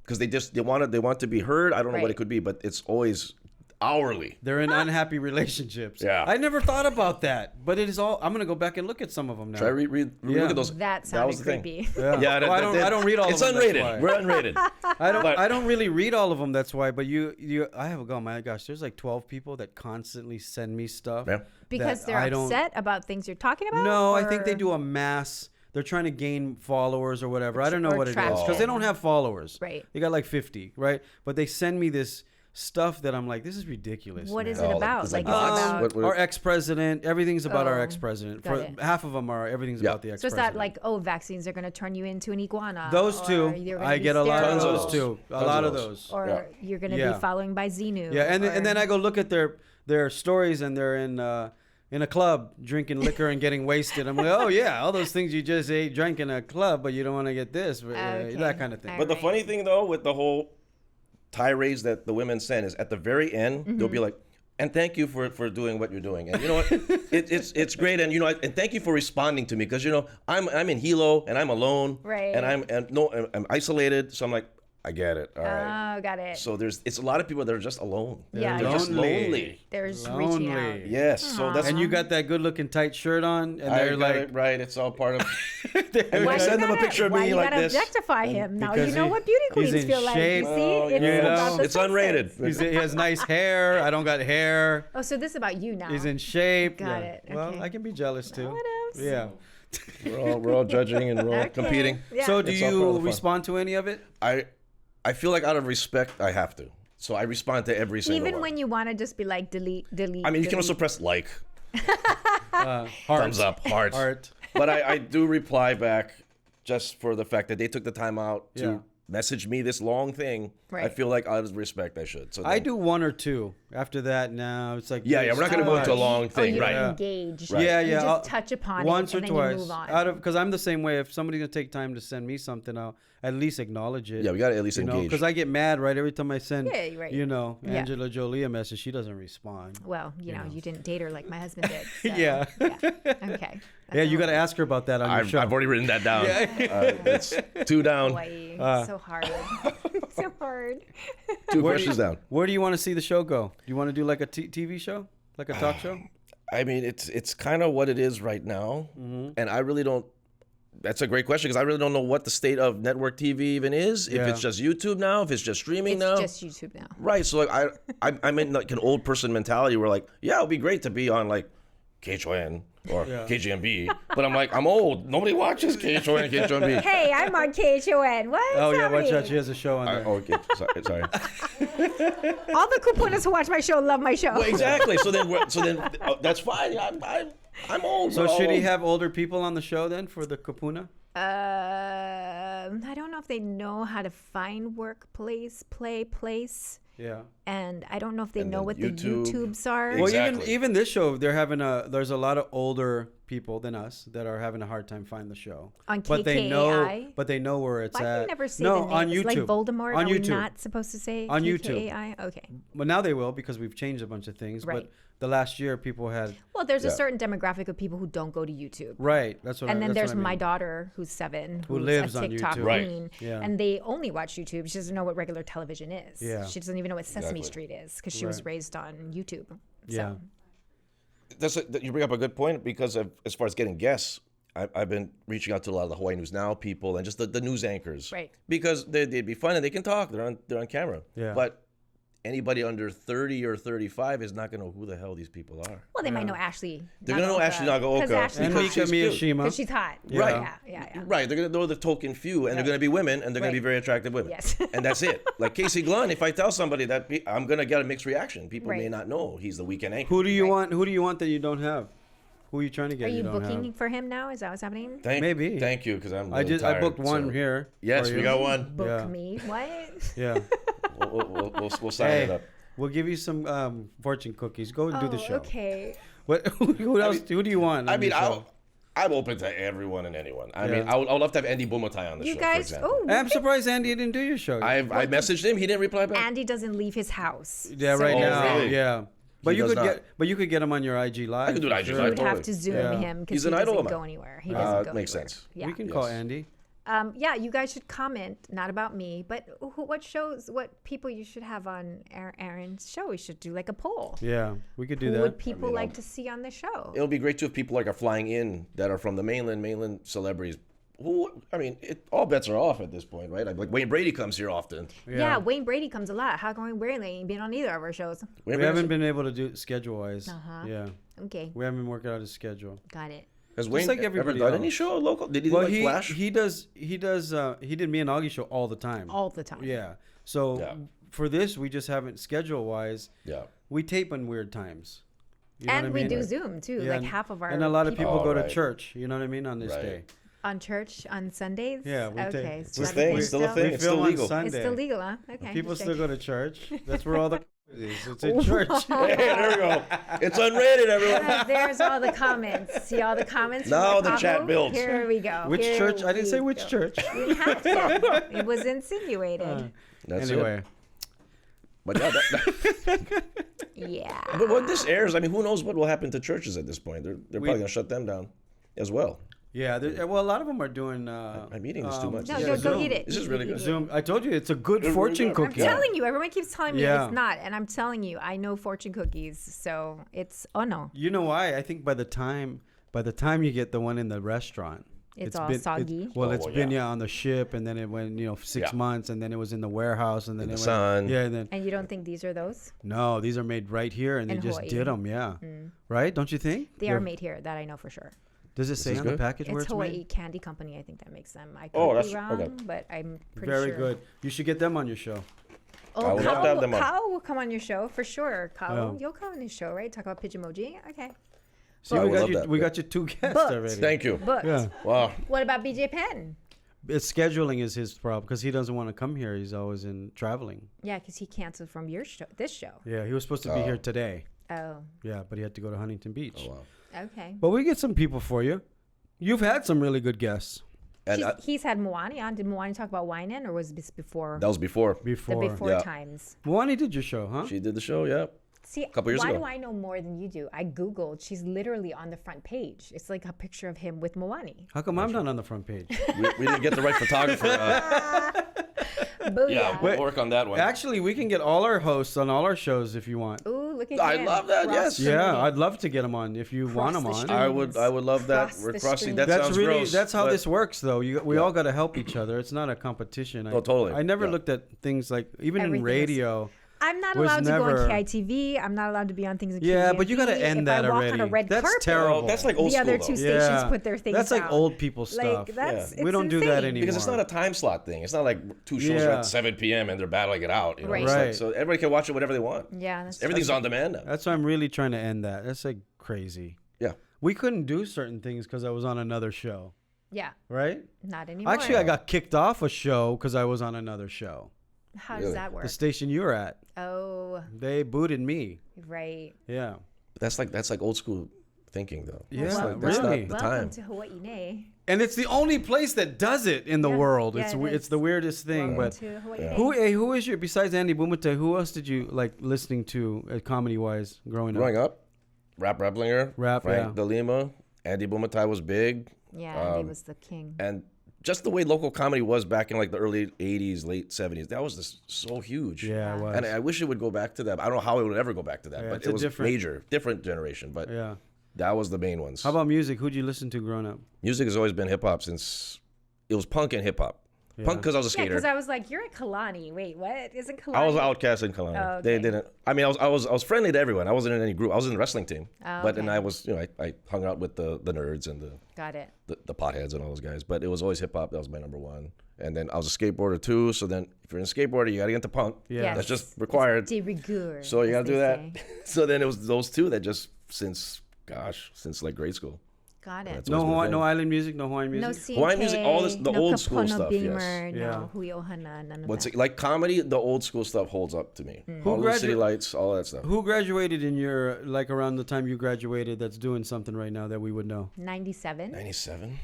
because they want to be heard. I don't know what it could be, but it's always hourly. They're in unhappy relationships. Yeah. I never thought about that, but it is all. I'm gonna go back and look at some of them now. Try read look at those. That sounded creepy. Yeah, I don't read all of them. It's unrated. We're unrated. I don't really read all of them. That's why. But I have oh my gosh, there's like 12 people that constantly send me stuff. Yeah. Because they're upset about things you're talking about? No, I think they do a mass. They're trying to gain followers or whatever. I don't know what it is because they don't have followers. Right. They got like 50, right? But they send me this stuff that I'm like, this is ridiculous. What is it about? Like about our ex-president. Everything's about our ex-president. For half of them everything's about the ex-president. So it's not like, vaccines are going to turn you into an iguana. Those two. I get a lot of those too. A lot of those. Or you're going to be following by Xenu. Yeah, and then I go look at their stories, and they're in a club drinking liquor and getting wasted. I'm like, oh yeah, all those things you just drank in a club, but you don't want to get this, that kind of thing. But the funny thing though, with the whole tirades that the women send is at the very end, they'll be like, and thank you for doing what you're doing. And you know what? it's great. And and thank you for responding to me because I'm in Hilo and I'm alone. Right. And I'm isolated. So I'm like, I get it. All right. Oh, got it. So it's a lot of people that are just alone. Yeah. They're just lonely. They're just reaching out. Yes. So that's and you got that good looking tight shirt on, and they're like, it right. It's all part of. And I send them a picture of me like this. Why you gotta objectify him? Now you know what beauty queens feel like. You see, it's unrated. He has nice hair. I don't got hair. Oh, so this is about you now. He's in shape. Got it. Okay. Well, I can be jealous too. What else? Yeah. We're all judging and we're all competing. Yeah. So do you respond to any of it? I feel like out of respect, I have to. So I respond to every single one. Even when you want to just be like, delete. I mean, you can also press like. Thumbs up, heart. But I do reply back just for the fact that they took the time out to message me this long thing. Right. I feel like out of respect, I should. So I do one or two. After that, now it's like we're not going to go into a long thing, you right? Engage. Right. Yeah, you just touch upon once it or and twice. then you move on. Because I'm the same way. If somebody's gonna take time to send me something, I'll at least acknowledge it. Yeah, we got to at least engage. Because I get mad every time I send. Yeah, right. Angela Jolie a message, she doesn't respond. Well, you know, you didn't date her like my husband did. So, yeah. Okay. Yeah, you got to ask her about that on your show. I've already written that down. It's 2 down. Hawaii. So hard. So hard. 2 questions down. Where do you want to see the show go? Do you want to do like a TV show? Like a talk show? I mean, it's kind of what it is right now. Mm-hmm. And I really don't. That's a great question because I really don't know what the state of network TV even is. If it's just YouTube now, if it's just streaming now. It's just YouTube now. Right. So like I'm in like an old person mentality where like, yeah, it'd be great to be on like KHON or KGMB. But I'm like, I'm old. Nobody watches KHON and KGMB. Hey, I'm on KHON. What? Oh, yeah. Watch out. She has a show on there. Okay. Sorry. All the Kupunas who watch my show love my show. Well, exactly. So then that's fine. I'm old. So should he have older people on the show then for the Kupuna? I don't know if they know how to find workplace, place. Yeah. And I don't know if they know what the YouTubes are. Well, even this show, there's a lot of older people than us that are having a hard time finding the show. On but KKAI? they know where it's Why at. do you never say no, the name? on It's YouTube. like Voldemort. On Are we YouTube. not supposed to say On KKAI? YouTube. Okay. But now they will because we've changed a bunch of things. Right. But the last year, people had. Well, there's a certain demographic of people who don't go to YouTube. Right. That's what. And then there's my mean. daughter who's 7, Who who's lives a on TikTok YouTube. queen, Right. Yeah. and they only watch YouTube. She doesn't know what regular television is. Yeah. She doesn't even know what Sesame Exactly. Street is because she was Right. raised on YouTube. Yeah. You bring up a good point because as far as getting guests, I've been reaching out to a lot of the Hawaii News Now people and just the news anchors. Right. Because they'd be fun and they can talk. They're on camera. Yeah. But anybody under 30 or 35 is not going to know who the hell these people are. Well, they might know Ashley. They're going to know Ashley Nagaoka. And Mika Miyashima. Because she's hot. Right. Yeah. Right. They're going to know the token few, and they're going to be women, and they're going to be very attractive women. Yes. And that's it. Like Casey Glenn, if I tell somebody that, I'm going to get a mixed reaction. People may Right. not know he's the weekend anchor. Who do you want? Who do you want that you don't have? Who are you trying to get? Are you don't booking have? for him now? Is that what's happening? Maybe. Thank you, because I'm. I tired, booked one so- here. Yes, for we you. got one. Book Yeah. me? What? Yeah. We'll sign Hey, it up. we'll give you some fortune cookies. Go and do the show. Okay. What? Who else? Who do you want? I on mean, your show? I'm open to everyone and anyone. I mean, Yeah. I would love to have Andy Bumatai on the You show, guys. for example. Oh, I'm surprised Andy didn't do your show. I messaged him. He didn't reply back. Andy doesn't leave his house. Yeah, right So now. really? Yeah. But He you does could not. you could get him on your IG live. I could do an for IG sure. You live. would have Totally. to Zoom Yeah. him because He's he an idol doesn't of go mine. anywhere. He doesn't go makes anywhere. sense. Yeah. We can Yes. call Andy. Yeah, you guys should comment, not about me, but what people you should have on Aaron's show. We should do like a poll. Yeah, we could do Who that. would people like to see on the show? It'll be great too if people are flying in that are from the mainland celebrities. All bets are off at this point, right? Like Wayne Brady comes here often. Yeah, Wayne Brady comes a lot. How come Wayne Brady ain't been on either of our shows? We haven't been able to do schedule-wise. Uh-huh. Yeah, Okay, we haven't been working out his schedule. got it. Has Wayne like ever everybody done else. any show local? Did he Well, do Flash? he does. He did me and Augie show all the time. All the time. Yeah. So Yeah. for this, we just haven't schedule-wise. Yeah. We tape on weird times. You know And what I we mean? do Zoom too. Yeah, Like and- half of our and a lot of people Oh, go right. to church. You know what I mean on this Right. day. on church on Sundays. Yeah, we okay. take- So It's that's a thing. the It's still a still? thing. We It's still film on legal. Sunday. It's still legal, huh? Okay. People just still go checking. to church. That's where all the is. It's in church. Hey, there we go. It's unrated, everyone. There's all the comments. See all the comments? from Now the Oahu? chat builds. Here we go. Which Here church? I didn't say we which go. church. You have to. It was insinuated. That's Anyway, it. But yeah, Yeah. but when this airs, who knows what will happen to churches at this point? They're probably going to shut them down as well. yeah. Well, a lot of them are doing. I'm eating this too much. No, yeah, go Zoom. eat it. This is really good. Zoom. I told you it's a good It's fortune really good. I'm cookie. telling you, everyone keeps telling me Yeah. it's not, and I'm telling you, I know fortune cookies, so it's no, You know why? I think by the time you get the one in the restaurant, It's all soggy. It's been yeah. on the ship, and then it went 6 Yeah. months, and then it was in the warehouse, and then In it the went, sun. Yeah, and then and you don't think these are those? no, these are made right here, and they In just Hawaii. did them. Yeah, right? Don't you think? They are made here. That I know for sure. Does it say is on the good. package where It's it's Hawaii made? Candy Company. I think that makes them. I could Oh, be that's- wrong, okay. but I'm pretty Very sure. good. You should get them on your show. Oh, I would love to have them on. Kyle will come on your show for sure. Kyle, Yeah. you'll come on his show, right? Talk about Pidgemoji. Okay. See, I we would got love you. that. We Yeah. got you 2 guests Booked. already. Thank you. But Yeah. Wow. what about BJ Penn? It's scheduling is his problem because he doesn't want to come here. He's always in traveling. Yeah, because he canceled from your show, this show. Yeah, he was supposed to be here today. Oh, Yeah, but he had to go to Huntington Beach. Oh, wow. okay. But we get some people for you. You've had some really good guests And He's had Moani on. Did Moani talk about Hawaiian, or was this before that was before. the before. before Yeah. times? Moani did your show, huh? She did the show, yeah. See, Couple years why ago. do I know more than you do? I Googled. She's literally on the front page. It's like a picture of him with Moani. How come I'm not on the front page? We didn't get the right photographer. Booyah. Yeah, we'll work on that one. Actually, we can get all our hosts on all our shows if you want. Ooh, look at I him. love that, Cross yes. the Yeah, street. I'd love to get them on if you want them the on. street. I would love that. Cross We're the crossing. street. That That's sounds really gross. that's how but- this works, though. We all got to help each other. It's not a competition. Oh, totally. I never Yeah. looked at things like even Everything in is- radio. I'm not was allowed to go never- on KITV. I'm not allowed to be on things in Yeah, but you got to KGMB. end If that I walk already. on a red That's carpet, terrible. Oh, that's like old the other school, two though. stations put their things That's like out. old people stuff. Like that's We don't do that insane. anymore. Because it's not a time slot thing. It's not like 2 shows are Yeah. at 7 p.m. and they're battling it out. You know? Right. It's like- Right. so everybody can watch it whenever they want. Yeah, that's Everything's on demand now. That's why I'm really trying to end that. That's like crazy. Yeah. We couldn't do certain things because I was on another show, yeah, right? not anymore. Actually, I got kicked off a show because I was on another show. How does Really? that work? The station you were at, Oh, they booted me. right. Yeah. That's like old school thinking though. Yeah, that's really. not the Welcome time. to Hawaii. And it's the only place that does it in the world. Yeah, It's the weirdest thing. Welcome But to Hawaii. who is your, besides Andy Bumate, who else did you like listening to comedy wise growing up? Rap Raplinger, Rap, Frank yeah. DeLima, Andy Bumatai was big. Yeah, Andy was the king. And just the way local comedy was back in like the early 80s, late 70s, that was just so huge. Yeah, it was. And I wish it would go back to that. I don't know how it would ever go back to that, Yeah, but it's it a was different generation. But Yeah. that was the main ones. How about music? Who'd you listen to growing up? Music has always been hip hop since it was punk and hip hop. Yeah. Punk because I was a Yeah, skater. because I was like, you're at Kalani. Wait, what? Isn't Kalani? I was outcast in Kalani. Oh, They okay. didn't. I mean, I was friendly to everyone. I wasn't in any group. I was in the wrestling team, Oh, but then okay. I was, I hung out with the nerds and Got it. the potheads and all those guys. But it was always hip hop. That was my number one. And then I was a skateboarder too. So then, if you're a skateboarder, you got to get into punk. Yeah. Yes. That's just required. De rigueur. So you got as to do they that. say. So then it was those two that just since like grade school. Got it. That's No always been a Hawaii, thing. no island music, no Hawaiian No music. CK, Hawaiian music, all this- the no old school Kapono stuff, yes. Beamer, Yeah. no Hui Ohana, none of What's that. it, like comedy? The old school stuff holds up to me. Mm. Who All the city gradu- lights, all that stuff. Who graduated in your, like around the time you graduated that's doing something right now that we would know? 97. 97.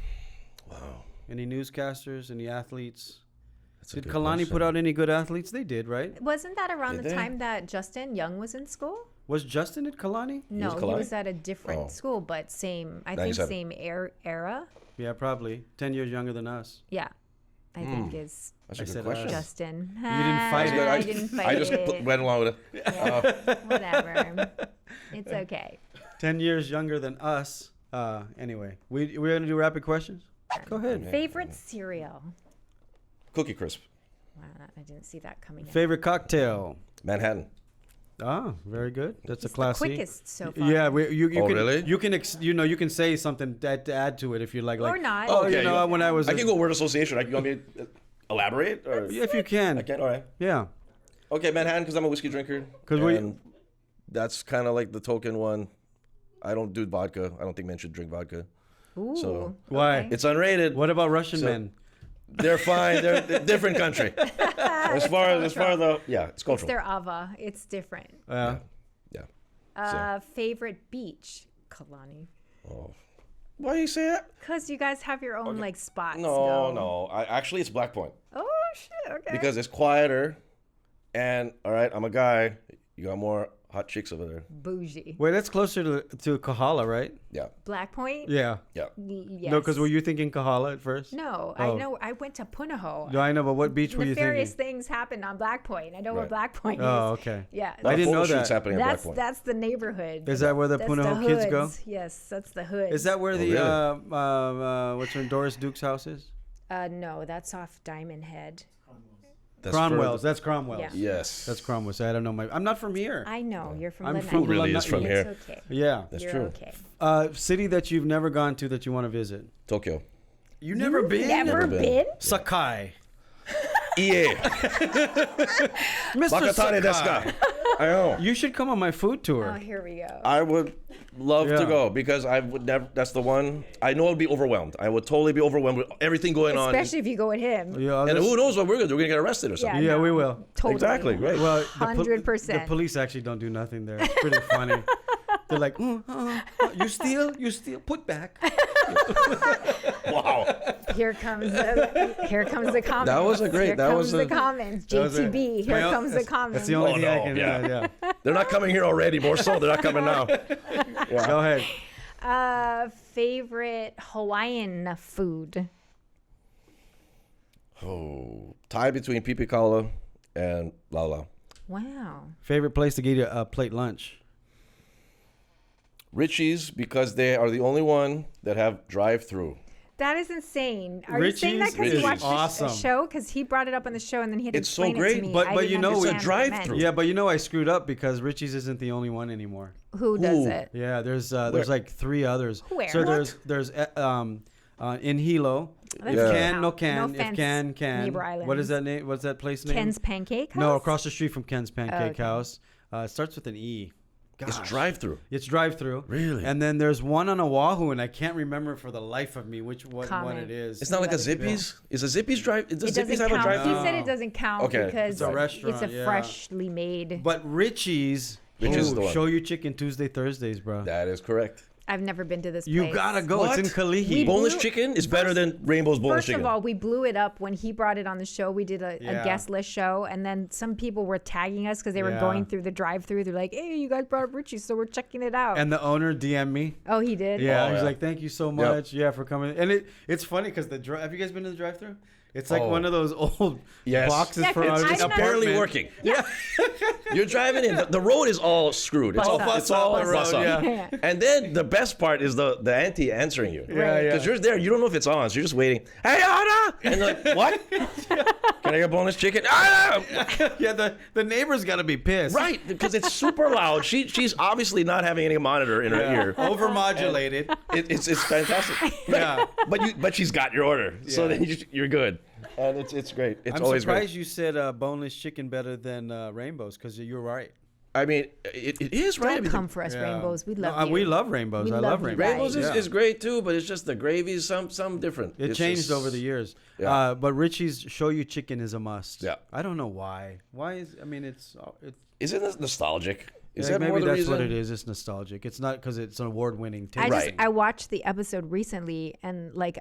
Wow. Any newscasters, any athletes? That's a Did good Kalani question. put out any good athletes? They did, right? Wasn't that around Did the they? time that Justin Young was in school? Was Justin at Kalani? No, he Kalani? was at a different Oh. school, but same, I think 97. same era. Yeah, probably. 10 years younger than us. Yeah, I think is That's I a good said question. Justin. You didn't fight it. I didn't fight I just it. went along with it. Whatever. It's okay. 10 years younger than us. Anyway, we're going to do rapid questions? Go ahead. Favorite cereal? Cookie Crisp. Wow, I didn't see that coming in. Favorite cocktail? Manhattan. Ah, very good. That's It's a class the C. quickest so far. Yeah, you Oh, can really? you can you can say something to add to it if you like. Or not. Oh, Okay, you know, when I was I can go word association. You want me to elaborate? Or? if you can. I can? All right. Yeah. Okay, Manhattan, because I'm a whiskey drinker. 'Cause we- and that's kind of like the token one. I don't do vodka. I don't think men should drink vodka. Ooh. So- Why? okay. It's unrated. What about Russian So- men? They're fine. They're a different country. As far as the it's It's cultural. their Ava. It's different. Yeah. Favorite beach? Kalani. Oh. Why do you say that? Because you guys have your own like spots. No. Actually, it's Black Point Oh shit. Okay. because it's quieter, and all right, I'm a guy. You got more hot chicks over there. Bougie. Wait, that's closer to Kahala, right? Yeah. Black Point. Yeah. Yeah. Yes. No, because were you thinking Kahala at first? No, Oh. I know. I went to Punahou. No, I know, but what beach were you Nefarious thinking? things happened on Black Point. I know Right. what Black Point is. Oh, okay. Yeah. I didn't know Photo shoots that. happening at Black That's Point. that's the neighborhood. Is that where the That's Punahou the kids go? hoods. Yes, that's the hood. Is that where the really? what's her Doris Duke's house is? No, that's off Diamond Head. That's Cromwell's. further- That's Cromwell's. Yeah. Yes. That's Cromwell's. I don't know I'm not from here. I know you're from I'm the from Who really Lana- is from here? It's okay. Yeah. That's You're true. okay. City that you've never gone to that you want to visit. Tokyo. You never been? Never been. been? Sakai. Yeah. Mr. Bakatane desu Sakai. ka? I know. You should come on my food tour. Oh, here we go. I would love Yeah. to go because I would never. That's the one. I know I'd be overwhelmed. I would totally be overwhelmed with everything going on. Especially if you go with him. Yeah, And who knows what we're gonna do? We're gonna get arrested or something. Yeah, we will. Totally. Exactly. Right. Well, the 100%. The police actually don't do nothing there. It's pretty funny. They're like, you steal, put back. Wow. Here comes the comments. That was a great- Here that comes was the a- comments. That was it. JTB. Here Well, comes the comments. That's the only Oh, thing no, I can. yeah. Yeah. They're not coming here already. More so, they're not coming now. Go ahead. Favorite Hawaiian food? Oh, tie between Pipikala and Lala. Wow. Favorite place to get a plate lunch? Richie's because they are the only one that have drive-through. That is insane. Are you saying that because Richie's you watched awesome. the show? Because he brought it up on the show and then he had to It's so explain it great, to me. but- I but didn't you know, it's a understand what it meant. drive-through. Yeah, but you know I screwed up because Richie's isn't the only one anymore. Who does Ooh. it? Yeah, there's Where? like 3 others. Where? So What? there's in Hilo. That's If Yeah. can, no can. No if offense, can. Neighbor What is Islands. that name? What's that place name? Ken's Pancake House? No, across the street from Ken's Pancake Okay. House. It starts with an E. It's Gosh. drive-through. It's drive-through. Really? And then there's one on Oahu, and I can't remember for the life of me which one Comment. it is. It's not like a Love it. Zippy's. Is a Zippy's drive? Does It Zippy's doesn't have a count. drive-through? He said it doesn't count Okay. because It's a restaurant, it's a yeah. freshly made. But Richie's, Richie's is the one. show you chicken Tuesday, Thursdays, bro. That is correct. I've never been to this place. You gotta go. What? It's in Kalihi. Boneless chicken is better than Rainbow's boneless chicken. First of all, we blew it up when he brought it on the show. We did a guest list show, and then some people were tagging us because they were going through the drive-thru. They're like, "Hey, you guys brought up Richie, so we're checking it out." And the owner DM'd me. Oh, he did. Yeah, he's like, "Thank you so much, for coming." And it's funny because have you guys been to the drive-thru? It's like one of those old boxes Yeah, from it's barely working. Yeah. You're driving in. The road is all screwed. It's all bus up. Yeah. And then the best part is the auntie answering you. Yeah. Because you're there. You don't know if it's on. So you're just waiting. Hey, Anna! And they're like, what? Can I get boneless chicken? Anna! Yeah, the neighbor's got to be pissed. Right, because it's super loud. She's obviously not having any monitor in her ear. Overmodulated. It's fantastic. Yeah. But she's got your order. So then you're good. And it's great. It's always great. I'm surprised you said boneless chicken better than Rainbows because you're right. I mean, it is right. Don't come for us, Rainbows. We love you. We love Rainbows. I love Rainbows. Rainbows is great too, but it's just the gravy's some different. It's changed over the years. Yeah. But Richie's shoyu chicken is a must. Yeah. I don't know why. It's Isn't this nostalgic? Is like that maybe more the that's reason? what it is. It's nostalgic. It's not because it's an award-winning taste. I watched the episode recently, and like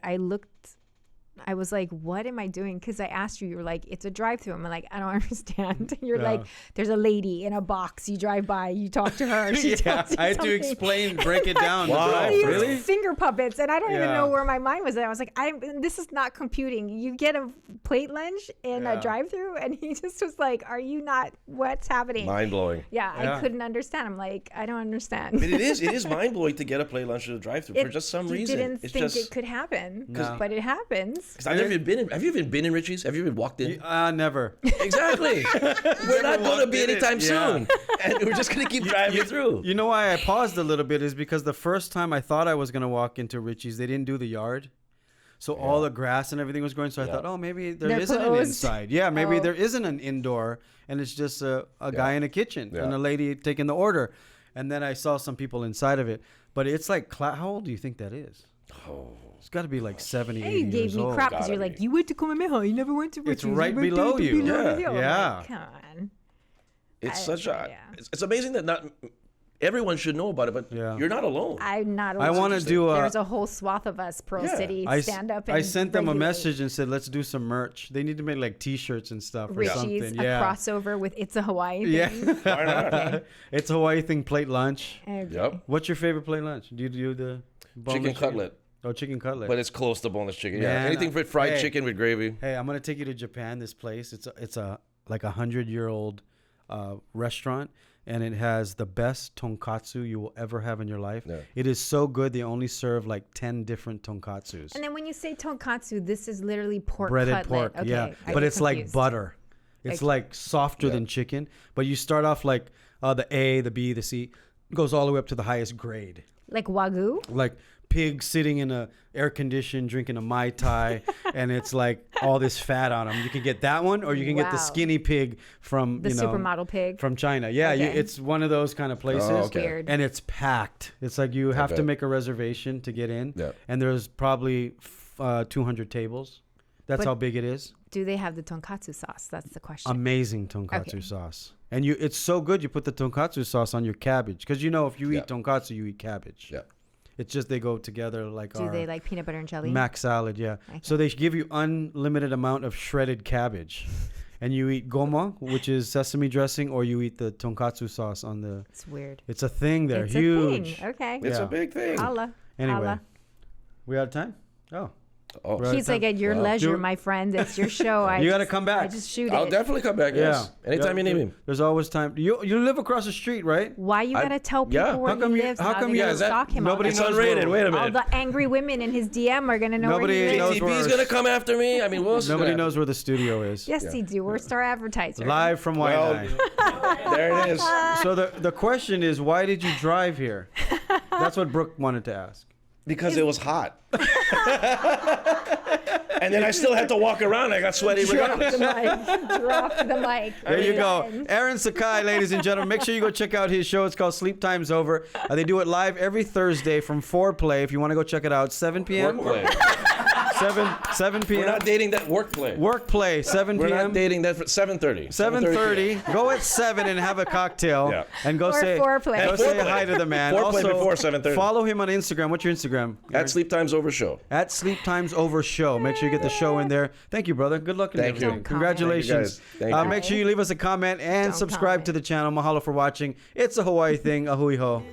I was like, what am I doing? Because I asked you, you were like, it's a drive-thru. I'm like, I don't understand. You're like, there's a lady in a box. You drive by, you talk to her. She tells you I had to something. break it down. Wow, These really? finger puppets, and I don't even know where my mind was at. I was like, this is not computing. You get a plate lunch in a drive-thru, and he just was like, are you not? What's happening? Mind blowing. Yeah, I couldn't understand. I'm like, I don't understand. But it is mind blowing to get a plate lunch at a drive-thru for just some reason. You didn't think it could happen, but it happens. Because I've never even been in. Have you even been in Richie's? Have you even walked in? Never. Exactly. We're not going to be anytime soon, and we're just going to keep driving through. You know why I paused a little bit is because the first time I thought I was going to walk into Richie's, they didn't do the yard. So all the grass and everything was growing. So I thought, oh, maybe there isn't an inside. Yeah, maybe there isn't an indoor, and it's just a guy in a kitchen and a lady taking the order. And then I saw some people inside of it. But it's like, how old do you think that is? Oh. It's got to be like 70, 80 you gave years me old. crap because you're like, you went to Kamehameha, you never went to Richie's. It's right below you. Yeah. Like, come on. It's it's amazing that not everyone should know about it, but you're not alone. I'm not alone. I want to do there's a whole swath of us, Pearl City, stand up and I sent them regulate. a message and said, let's do some merch. They need to make like T-shirts and stuff or something. Richie's, a crossover with It's a Hawaii thing. Yeah. Why not? Okay. It's a Hawaii thing, plate lunch. Okay. Yep. What's your favorite plate lunch? Do you do the Chicken cutlet. Oh, chicken cutlet. But it's close to boneless chicken. Man, Yeah. Anything with fried chicken with gravy. Hey, I'm gonna take you to Japan. This place, it's a like 100-year-old restaurant, and it has the best tonkatsu you will ever have in your life. Yeah. It is so good. They only serve like 10 different tonkatsus. And then when you say tonkatsu, this is literally pork breaded cutlet. pork. Okay, yeah, I but get it's like butter. It's like softer than chicken. But you start off like the A, the B, the C, goes all the way up to the highest grade. Like Wagyu? Like pig sitting in a air conditioned drinking a Mai Tai, and it's like all this fat on them. You can get that one, or you can get the skinny pig from the supermodel pig from China. Yeah, it's one of those kind of places. Oh, okay. Weird. And it's packed. It's like you have to make a reservation to get in. Yeah. And there's probably 200 tables. That's how big it is. Do they have the tonkatsu sauce? That's the question. Amazing tonkatsu sauce. And it's so good you put the tonkatsu sauce on your cabbage. Because if you eat tonkatsu, you eat cabbage. Yeah. It's just they go together like Do they like peanut butter and jelly? mac salad, yeah. Okay. So they give you unlimited amount of shredded cabbage. And you eat goma, which is sesame dressing, or you eat the tonkatsu sauce on the... It's weird. It's a thing there. It's huge. A thing. Okay. It's a big thing. Holla. Anyway. Holla. We out of time? Oh. He's like, at your leisure, my friend. It's your show. You got to come back. I just shoot I'll it. definitely come back, yes. Anytime you need me. There's always time. You live across the street, right? Why you got to tell people where he lives? How come you stalk him? Nobody It's knows unrated. Wait a All minute. the angry women in his DM are going to know Nobody where he lives. knows KTV's going to come after me. I mean, Nobody knows where the studio is. Yes, they do. We're star advertiser. Live from Waianae. There it is. So the question is, why did you drive here? That's what Brooke wanted to ask. Because it was hot. And then I still had to walk around. I got sweaty regardless. Drop the mic. There you go. Aaron Sakai, ladies and gentlemen. Make sure you go check out his show. It's called Sleep Time's Over. They do it live every Thursday from Foreplay. If you want to go check it out, 7 p.m. Foreplay. 7 p.m. We're not dating that workplay. Workplay, 7 p.m. We're not dating that for 7:30. 7:30. Go at 7 and have a cocktail and go say hi to the man. Foreplay Also, before 7:30. Follow him on Instagram. What's your Instagram? At Sleep Times Over Show. At Sleep Times Over Show. Make sure you get the show in there. Thank you, brother. Good luck in everything. Congratulations. Thank you. Make sure you leave us a comment and subscribe to the channel. Mahalo for watching. It's a Hawaii thing. Ahui ho.